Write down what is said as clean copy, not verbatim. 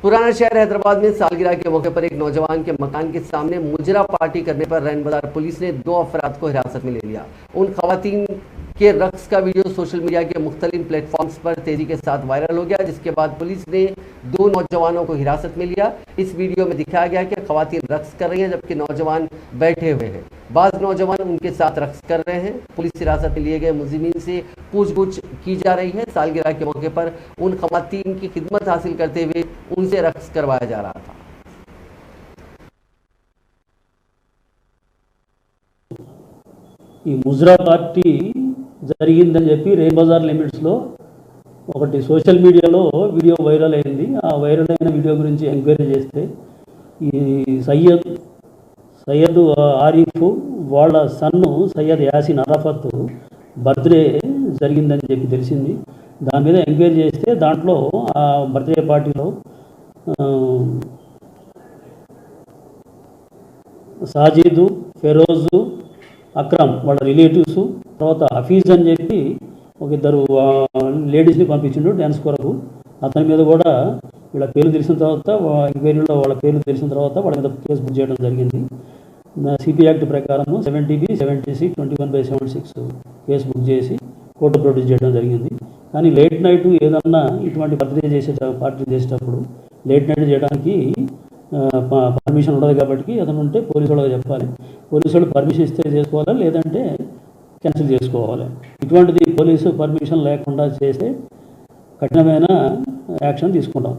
पुराना शहर हैदराबाद में सालगिरह के मौके पर एक नौजवान के मकान के सामने मुजरा पार्टी करने पर रैन बाजार पुलिस ने 2 अफराद को हिरासत में ले लिया। उन खवातीन के रक्स का वीडियो सोशल मीडिया के मुख्तलिफ प्लेटफॉर्म्स पर तेजी के साथ वायरल हो गया, जिसके बाद पुलिस ने 2 नौजवानों को हिरासत में लिया। इस वीडियो में दिखाया गया कि खवातीन रक्स कर रही हैं जबकि नौजवान बैठे हुए हैं। बाज नौजवान उनके साथ रक्स कर रहे हैं। पुलिस हिरासत में लिए गए मुलजिमीन से पूछगछ की जा रही है। सालगिरह के मौके पर उन खवातीन की खिदमत हासिल करते हुए उनसे रक्स करवाया जा रहा था। ఈ ముజ్రా పార్టీ జరిగిందని చెప్పి రైన్ బజార్ లిమిట్స్లో ఒకటి సోషల్ మీడియాలో వీడియో వైరల్ అయింది. ఆ వైరల్ అయిన వీడియో గురించి ఎంక్వైరీ చేస్తే ఈ సయ్యద్ ఆరిఫ్ వాళ్ళ సన్ను సయ్యద్ యాసిన్ అరాఫత్ బర్త్డే జరిగిందని చెప్పి తెలిసింది. దాని మీద ఎంక్వైరీ చేస్తే దాంట్లో ఆ బర్త్డే పార్టీలో సాజిద్, ఫెరోజు, అక్రమ్ వాళ్ళ రిలేటివ్స్, తర్వాత హఫీజ్ అని చెప్పి ఒక ఇద్దరు లేడీస్ని పంపించిండు డ్యాన్స్ కొరకు. అతని మీద కూడా వీళ్ళ పేర్లు తెలిసిన తర్వాత ఎంక్వైరీలో వాళ్ళ పేర్లు తెలిసిన తర్వాత వాళ్ళ మీద కేసు బుక్ చేయడం జరిగింది. సిపి యాక్ట్ ప్రకారం 70B 70C 21/76 కేసు బుక్ చేసి కోర్టు ప్రొడ్యూస్ చేయడం జరిగింది. కానీ లేట్ నైట్ ఏదన్నా ఇటువంటి బర్త్డే పార్టీ చేసేటప్పుడు లేట్ నైట్ చేయడానికి పర్మిషన్ ఉండదు కాబట్టి అతను ఉంటే పోలీసు వాళ్ళకి చెప్పాలి. పోలీసు వాళ్ళు పర్మిషన్ ఇస్తే చేసుకోవాలి, లేదంటే క్యాన్సిల్ చేసుకోవాలి. ఇటువంటిది పోలీసు పర్మిషన్ లేకుండా చేస్తే కఠినమైన యాక్షన్ తీసుకుంటాం.